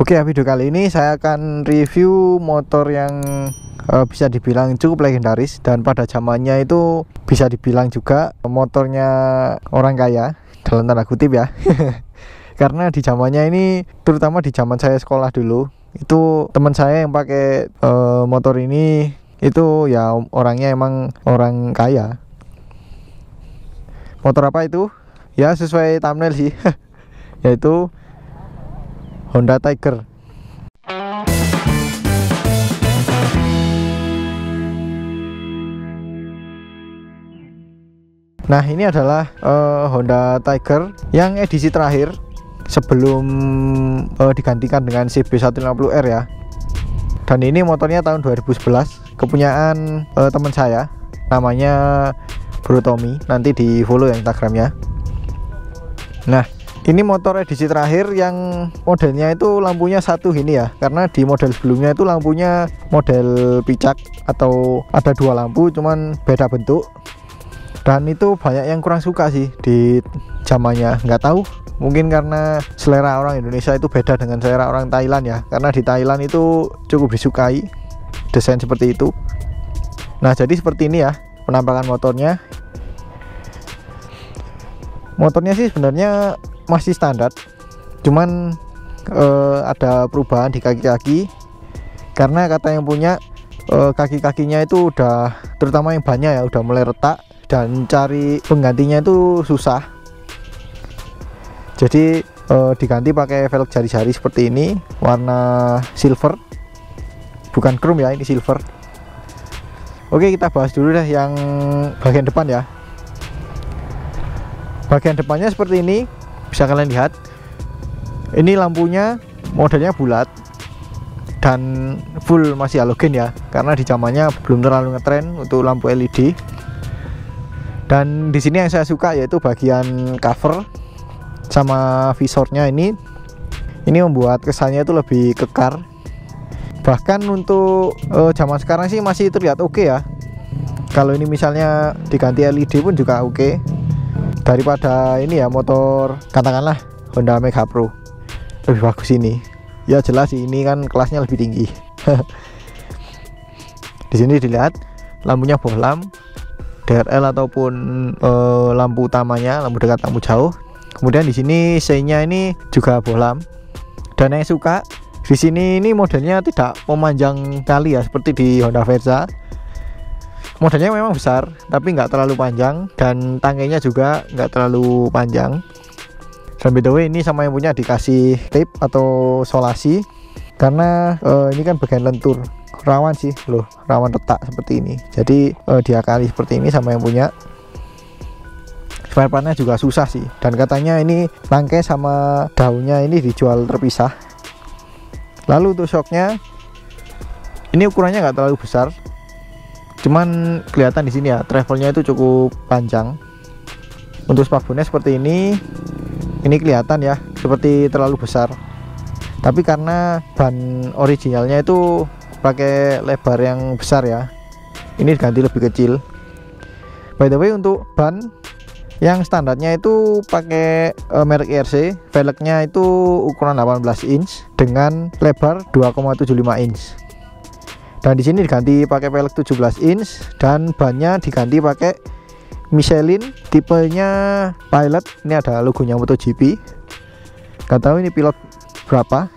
Oke ya, video kali ini saya akan review motor yang bisa dibilang cukup legendaris dan pada zamannya itu bisa dibilang juga motornya orang kaya dalam tanda kutip ya. Karena di zamannya ini, terutama di zaman saya sekolah dulu, itu teman saya yang pakai motor ini itu ya orangnya emang orang kaya. Motor apa itu? Ya sesuai thumbnail sih. Yaitu Honda Tiger. Nah, ini adalah Honda Tiger yang edisi terakhir sebelum digantikan dengan CB150R ya. Dan ini motornya tahun 2011, kepunyaan teman saya, namanya Bro Tommy. Nanti di follow ya Instagramnya. Nah, ini motor edisi terakhir yang modelnya itu lampunya satu gini ya, karena di model sebelumnya itu lampunya model picak atau ada dua lampu cuman beda bentuk. Dan itu banyak yang kurang suka sih di zamannya, nggak tahu, mungkin karena selera orang Indonesia itu beda dengan selera orang Thailand ya, karena di Thailand itu cukup disukai desain seperti itu. Nah, jadi seperti ini ya penampakan motornya. Motornya sih sebenarnya masih standar, cuman ada perubahan di kaki-kaki, karena kata yang punya kaki-kakinya itu udah, terutama yang banyak ya, udah mulai retak dan cari penggantinya itu susah. Jadi diganti pakai velg jari-jari seperti ini, warna silver, bukan chrome ya, ini silver. Oke, kita bahas dulu deh yang bagian depan ya. Bagian depannya seperti ini, bisa kalian lihat. Ini lampunya modelnya bulat dan full masih halogen ya, karena di zamannya belum terlalu ngetren untuk lampu LED. Dan di sini yang saya suka yaitu bagian cover sama visornya ini membuat kesannya itu lebih kekar. Bahkan untuk zaman sekarang sih masih terlihat oke ya. Kalau ini misalnya diganti LED pun juga oke. Daripada ini ya motor katakanlah Honda Mega Pro, lebih bagus ini. Ya jelas sih, ini kan kelasnya lebih tinggi. Di sini dilihat lampunya bohlam, DRL ataupun lampu utamanya, lampu dekat, lampu jauh. Kemudian di sini seinya ini juga bohlam. Dan yang suka di sini ini modelnya tidak memanjang kali ya seperti di Honda Verza. Modelnya memang besar tapi nggak terlalu panjang, dan tangkainya juga nggak terlalu panjang. Dan by the way, ini sama yang punya dikasih tape atau solasi, karena ini kan bagian lentur, rawan sih loh, rawan retak seperti ini. Jadi diakali seperti ini sama yang punya. Spare partnya juga susah sih, dan katanya ini tangkai sama daunnya ini dijual terpisah. Lalu untuk shocknya, ini ukurannya nggak terlalu besar, cuman kelihatan di sini ya, travelnya itu cukup panjang. Untuk spakbonnya seperti ini kelihatan ya seperti terlalu besar, tapi karena ban originalnya itu pakai lebar yang besar ya, ini diganti lebih kecil. By the way, untuk ban yang standarnya itu pakai merek IRC, velgnya itu ukuran 18 inch dengan lebar 2,75 inch. Dan di sini diganti pakai velg 17 inch, dan bannya diganti pakai Michelin tipenya Pilot. Ini ada logonya MotoGP. Gak tahu ini pilot berapa,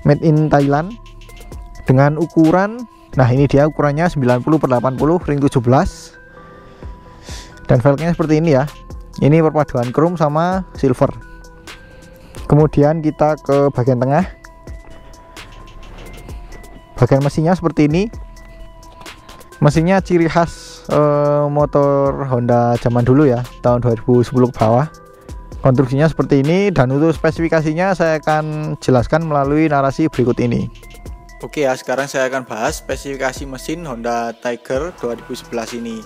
made in Thailand, dengan ukuran, nah ini dia ukurannya 90/80 ring 17. Dan velgnya seperti ini ya. Ini perpaduan chrome sama silver. Kemudian kita ke bagian tengah. Bagian mesinnya seperti ini. Mesinnya ciri khas motor Honda zaman dulu ya, tahun 2010 ke bawah. Konstruksinya seperti ini, dan untuk spesifikasinya saya akan jelaskan melalui narasi berikut ini. Oke ya, sekarang saya akan bahas spesifikasi mesin Honda Tiger 2011 ini.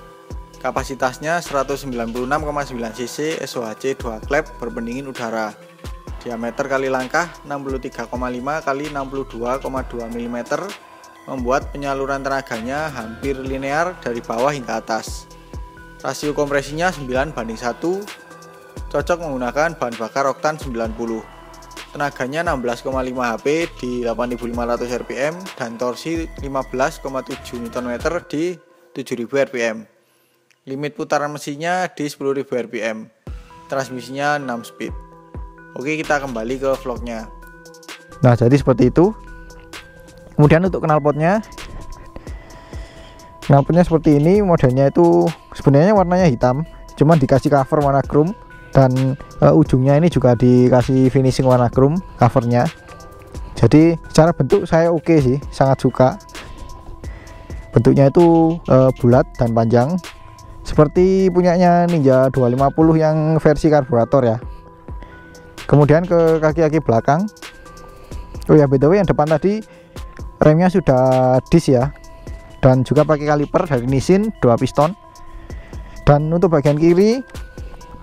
Kapasitasnya 196,9 cc, SOHC 2 klep berpendingin udara. Diameter kali langkah 63,5 kali 62,2 mm, membuat penyaluran tenaganya hampir linear dari bawah hingga atas. Rasio kompresinya 9:1, cocok menggunakan bahan bakar oktan 90. tenaganya 16,5 HP di 8500 rpm dan torsi 15,7 Nm di 7000 rpm. Limit putaran mesinnya di 10.000 rpm. Transmisinya 6 speed. Oke, kita kembali ke vlognya. Nah, jadi seperti itu. Kemudian untuk knalpotnya seperti ini. Modelnya itu sebenarnya warnanya hitam, cuman dikasih cover warna chrome. Dan ujungnya ini juga dikasih finishing warna chrome covernya. Jadi secara bentuk saya oke sih, sangat suka. Bentuknya itu bulat dan panjang seperti punyanya Ninja 250 yang versi karburator ya. Kemudian ke kaki-kaki belakang, oh ya btw yang depan tadi remnya sudah disc ya, dan juga pakai kaliper dari Nissin 2 piston. Dan untuk bagian kiri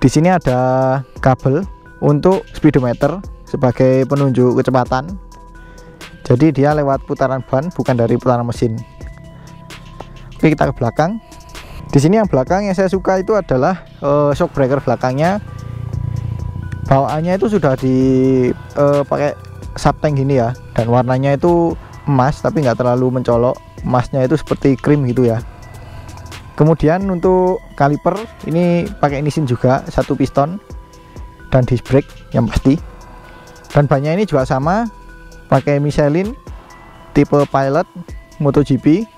di sini ada kabel untuk speedometer sebagai penunjuk kecepatan. Jadi dia lewat putaran ban, bukan dari putaran mesin. Oke, kita ke belakang. Di sini yang belakang yang saya suka itu adalah shock breaker belakangnya. Bawaannya itu sudah pakai subtank gini ya, dan warnanya itu emas tapi nggak terlalu mencolok. Emasnya itu seperti krim gitu ya. Kemudian untuk kaliper ini pakai Nissin juga 1 piston dan disc brake yang pasti. Dan bannya ini juga sama, pakai Michelin tipe Pilot MotoGP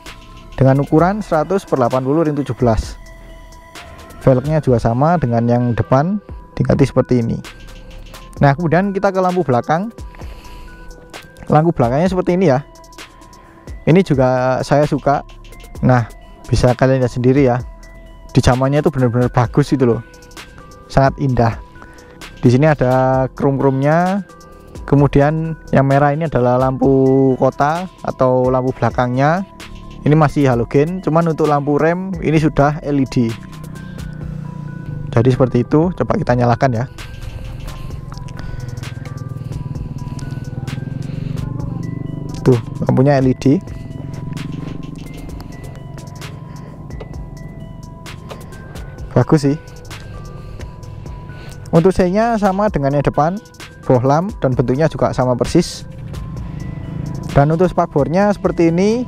dengan ukuran 100/80/17. Velgnya juga sama dengan yang depan, diganti seperti ini. Nah, kemudian kita ke lampu belakang. Lampu belakangnya seperti ini ya. Ini juga saya suka. Nah, bisa kalian lihat sendiri ya. Di zamannya itu benar-benar bagus itu loh. Sangat indah. Di sini ada chrome-chrome-nya. Kemudian yang merah ini adalah lampu kota atau lampu belakangnya. Ini masih halogen, cuman untuk lampu rem ini sudah LED. Jadi seperti itu. Coba kita nyalakan ya. Tuh, lampunya LED. Bagus sih. Untuk C-nya sama dengan yang depan, bohlam, dan bentuknya juga sama persis. Dan untuk spakbornya seperti ini.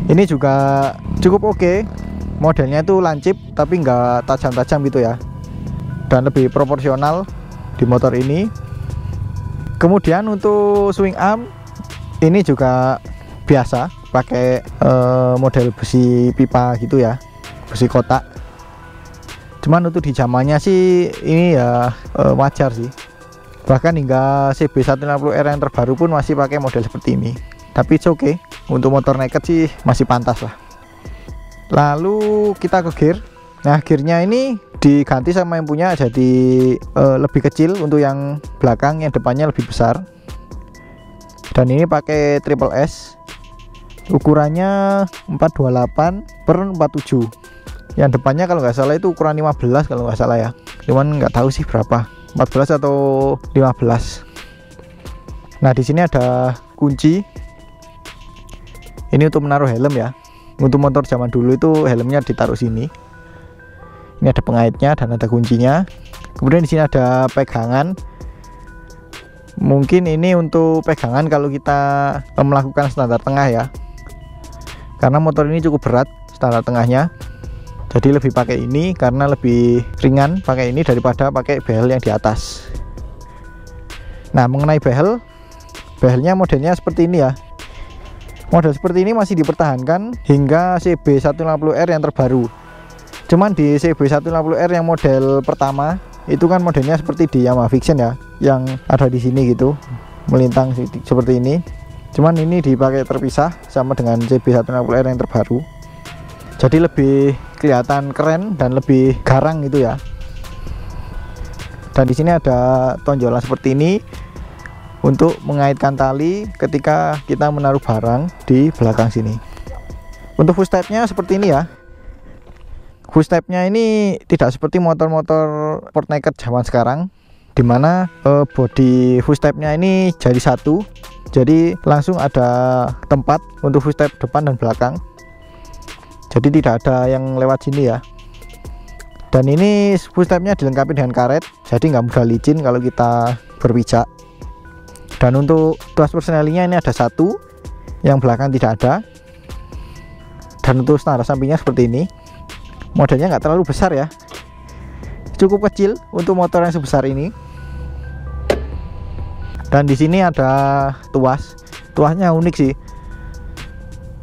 Ini juga cukup oke. Modelnya itu lancip tapi nggak tajam-tajam gitu ya, dan lebih proporsional di motor ini. Kemudian untuk swing arm ini juga biasa, pakai model besi pipa gitu ya, besi kotak. Cuman untuk di zamannya sih ini ya wajar sih. Bahkan hingga CB150R yang terbaru pun masih pakai model seperti ini. Tapi it's okay, untuk motor naked sih masih pantas lah. Lalu kita ke gear. Nah, gearnya ini diganti sama yang punya, jadi lebih kecil untuk yang belakang, yang depannya lebih besar. Dan ini pakai triple S. Ukurannya 428/47. Yang depannya kalau nggak salah itu ukuran 15 kalau nggak salah ya. Cuman nggak tahu sih berapa, 14 atau 15. Nah, di sini ada kunci. Ini untuk menaruh helm ya. Untuk motor zaman dulu itu helmnya ditaruh sini. Ini ada pengaitnya dan ada kuncinya. Kemudian di sini ada pegangan. Mungkin ini untuk pegangan kalau kita melakukan standar tengah ya. Karena motor ini cukup berat standar tengahnya. Jadi lebih pakai ini karena lebih ringan pakai ini daripada pakai behel yang di atas. Nah, mengenai behelnya modelnya seperti ini ya. Model seperti ini masih dipertahankan hingga CB150R yang terbaru. Cuman di CB150R yang model pertama itu kan modelnya seperti di Yamaha Vision ya, yang ada di sini gitu, melintang seperti ini. Cuman ini dipakai terpisah sama dengan CB150R yang terbaru. Jadi lebih kelihatan keren dan lebih garang gitu ya. Dan di sini ada tonjolan seperti ini untuk mengaitkan tali ketika kita menaruh barang di belakang sini. Untuk footstepnya seperti ini ya. Footstepnya ini tidak seperti motor-motor sport naked zaman sekarang, dimana bodi footstepnya ini jadi satu, jadi langsung ada tempat untuk footstep depan dan belakang. Jadi tidak ada yang lewat sini ya. Dan ini footstepnya dilengkapi dengan karet, jadi nggak mudah licin kalau kita berpijak. Dan untuk tuas persnelingnya ini ada satu, yang belakang tidak ada. Dan untuk setara sampingnya seperti ini. Modelnya nggak terlalu besar ya, cukup kecil untuk motor yang sebesar ini. Dan di sini ada tuasnya unik sih.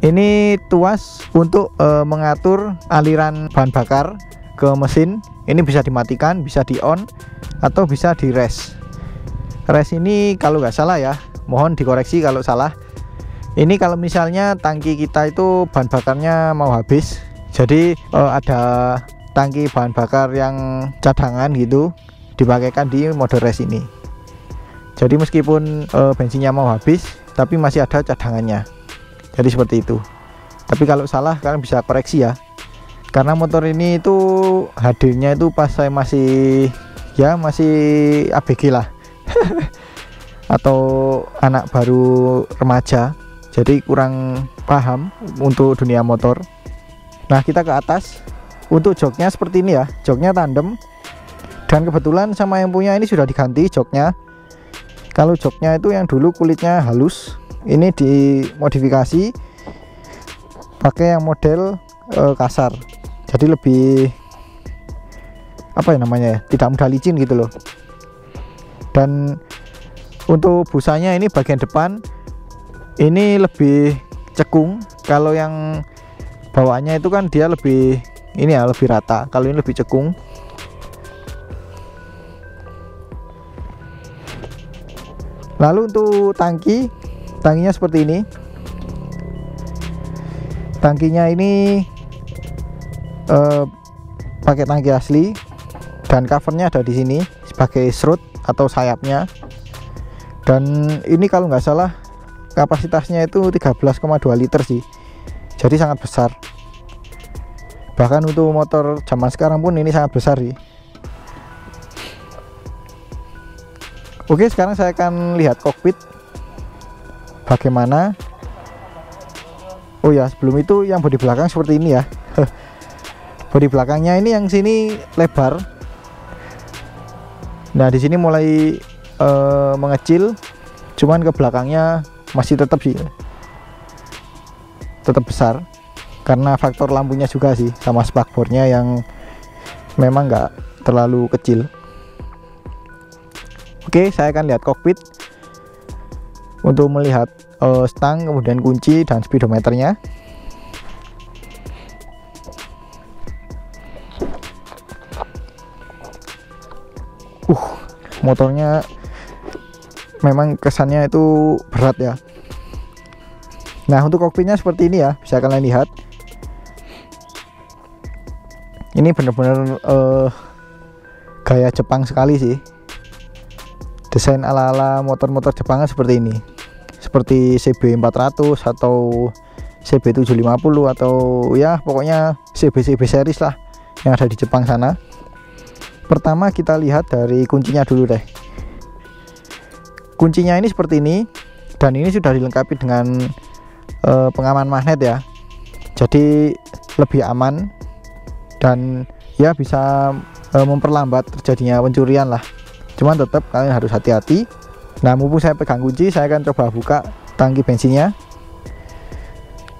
Ini tuas untuk mengatur aliran bahan bakar ke mesin. Ini bisa dimatikan, bisa di on, atau bisa di rest. Rest ini kalau nggak salah ya, mohon dikoreksi kalau salah. Ini kalau misalnya tangki kita itu bahan bakarnya mau habis, jadi ada tangki bahan bakar yang cadangan gitu, dipakaikan di mode rest ini. Jadi meskipun bensinnya mau habis, tapi masih ada cadangannya. Jadi seperti itu. Tapi kalau salah kalian bisa koreksi ya. Karena motor ini itu hadirnya itu pas saya masih ABG lah. Atau anak baru remaja, jadi kurang paham untuk dunia motor. Nah, kita ke atas. Untuk joknya seperti ini ya, joknya tandem. Dan kebetulan sama yang punya ini sudah diganti joknya. Kalau joknya itu yang dulu kulitnya halus, ini dimodifikasi pakai yang model kasar. Jadi lebih apa ya namanya ya, tidak mudah licin gitu loh. Dan untuk busanya ini bagian depan ini lebih cekung. Kalau yang bawaannya itu kan dia lebih ini ya, lebih rata. Kalau ini lebih cekung. Lalu untuk tangkinya seperti ini. Tangkinya ini pakai tangki asli, dan covernya ada di sini sebagai strut atau sayapnya. Dan ini kalau nggak salah kapasitasnya itu 13,2 liter sih, jadi sangat besar. Bahkan untuk motor zaman sekarang pun ini sangat besar sih. Oke, sekarang saya akan lihat kokpit bagaimana. Oh ya, sebelum itu yang bodi belakang seperti ini ya. Bodi belakangnya ini yang sini lebar. Nah, di sini mulai mengecil, cuman ke belakangnya masih tetap besar karena faktor lampunya juga sih, sama spakbornya yang memang nggak terlalu kecil. Oke, saya akan lihat kokpit untuk melihat stang, kemudian kunci dan speedometernya. Motornya memang kesannya itu berat ya. Nah, untuk kokpitnya seperti ini ya, bisa kalian lihat. Ini benar-benar gaya Jepang sekali sih. Desain ala-ala motor-motor Jepang seperti ini. Seperti CB400 atau CB750 atau ya pokoknya CB series lah yang ada di Jepang sana. Pertama kita lihat dari kuncinya dulu deh. Kuncinya ini seperti ini, dan ini sudah dilengkapi dengan pengaman magnet ya, jadi lebih aman dan ya bisa memperlambat terjadinya pencurian lah. Cuman tetap kalian harus hati-hati. Nah, mumpung saya pegang kunci, saya akan coba buka tangki bensinnya.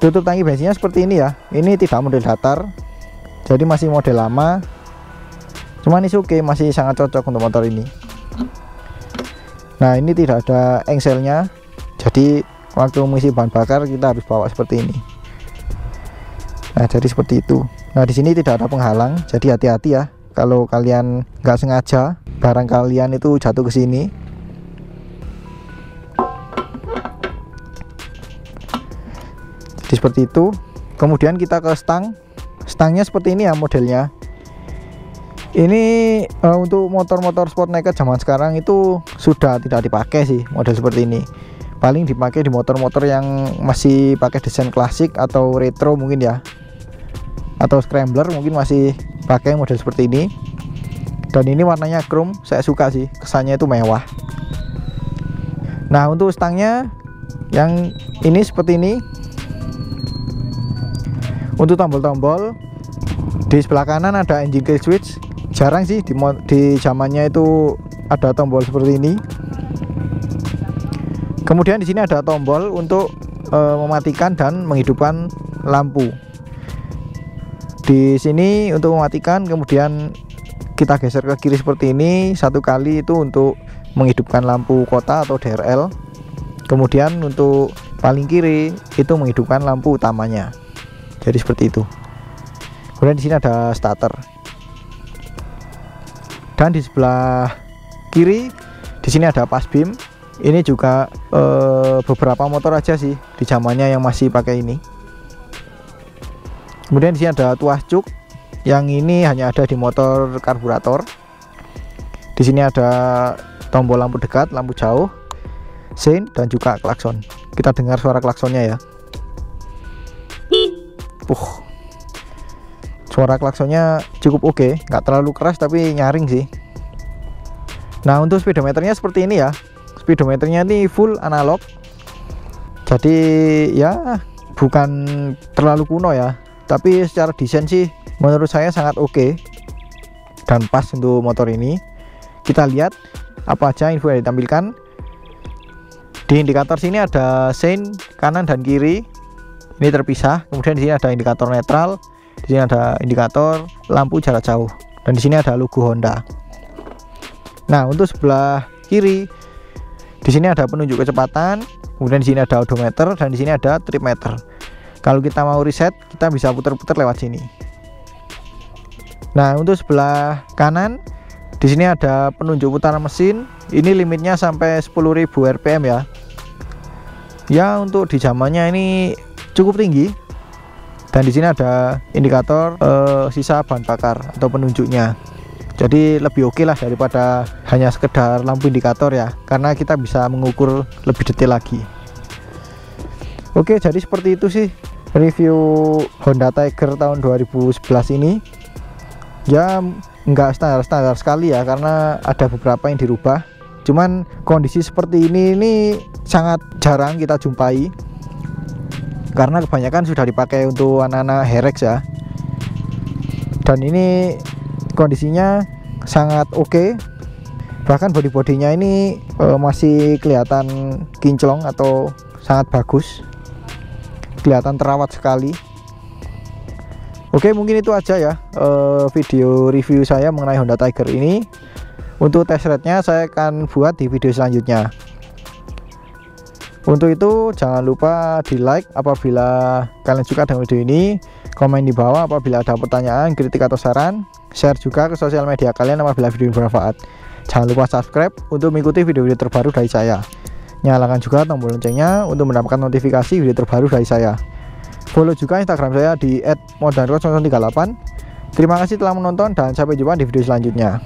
Tutup tangki bensinnya seperti ini ya. Ini tidak model datar, jadi masih model lama. Cuman ini oke, masih sangat cocok untuk motor ini. Nah, ini tidak ada engselnya, jadi waktu mengisi bahan bakar kita harus bawa seperti ini. Nah, jadi seperti itu. Nah, di sini tidak ada penghalang, jadi hati-hati ya. Kalau kalian nggak sengaja barang kalian itu jatuh ke sini. Jadi seperti itu. Kemudian kita ke stangnya seperti ini ya modelnya. Ini untuk motor-motor sport naked zaman sekarang itu sudah tidak dipakai sih model seperti ini. Paling dipakai di motor-motor yang masih pakai desain klasik atau retro mungkin ya, atau scrambler mungkin masih pakai model seperti ini. Dan ini warnanya chrome, saya suka sih, kesannya itu mewah. Nah, untuk stangnya yang ini seperti ini. Untuk tombol-tombol di sebelah kanan ada engine kill switch. Jarang sih di zamannya itu ada tombol seperti ini. Kemudian di sini ada tombol untuk mematikan dan menghidupkan lampu. Di sini untuk mematikan, kemudian kita geser ke kiri seperti ini satu kali, itu untuk menghidupkan lampu kota atau DRL. Kemudian untuk paling kiri itu menghidupkan lampu utamanya. Jadi seperti itu. Kemudian di sini ada starter. Dan di sebelah kiri di sini ada pas beam. Ini juga beberapa motor aja sih di zamannya yang masih pakai ini. Kemudian di sini ada tuas cuk. Yang ini hanya ada di motor karburator. Di sini ada tombol lampu dekat, lampu jauh, sein, dan juga klakson. Kita dengar suara klaksonnya ya. Suara klaksonnya cukup oke, nggak terlalu keras tapi nyaring sih. Nah, untuk speedometernya seperti ini ya. Speedometernya ini full analog. Jadi ya bukan terlalu kuno ya, tapi secara desain sih menurut saya sangat oke dan pas untuk motor ini. Kita lihat apa aja info yang ditampilkan. Di indikator sini ada sein kanan dan kiri, ini terpisah. Kemudian di sini ada indikator netral, di sini ada indikator lampu jarak jauh, dan di sini ada logo Honda. Nah, untuk sebelah kiri di sini ada penunjuk kecepatan, kemudian di sini ada odometer, dan di sini ada trip meter. Kalau kita mau reset, kita bisa putar-putar lewat sini. Nah, untuk sebelah kanan di sini ada penunjuk putaran mesin. Ini limitnya sampai 10.000 rpm ya. Ya, untuk di zamannya ini cukup tinggi. Dan di sini ada indikator sisa bahan bakar atau penunjuknya. Jadi lebih oke lah daripada hanya sekedar lampu indikator ya, karena kita bisa mengukur lebih detail lagi. Oke, jadi seperti itu sih review Honda Tiger tahun 2011 ini. Ya nggak standar sekali ya, karena ada beberapa yang dirubah. Cuman kondisi seperti ini sangat jarang kita jumpai, karena kebanyakan sudah dipakai untuk anak-anak Herex ya. Dan ini kondisinya sangat oke. Bahkan body-bodinya ini masih kelihatan kinclong atau sangat bagus, kelihatan terawat sekali. Oke, mungkin itu aja ya video review saya mengenai Honda Tiger ini. Untuk test ride-nya saya akan buat di video selanjutnya. Untuk itu jangan lupa di like apabila kalian suka dengan video ini, komen di bawah apabila ada pertanyaan, kritik atau saran, share juga ke sosial media kalian apabila video ini bermanfaat. Jangan lupa subscribe untuk mengikuti video-video terbaru dari saya. Nyalakan juga tombol loncengnya untuk mendapatkan notifikasi video terbaru dari saya. Follow juga Instagram saya di @modanroad938. Terima kasih telah menonton dan sampai jumpa di video selanjutnya.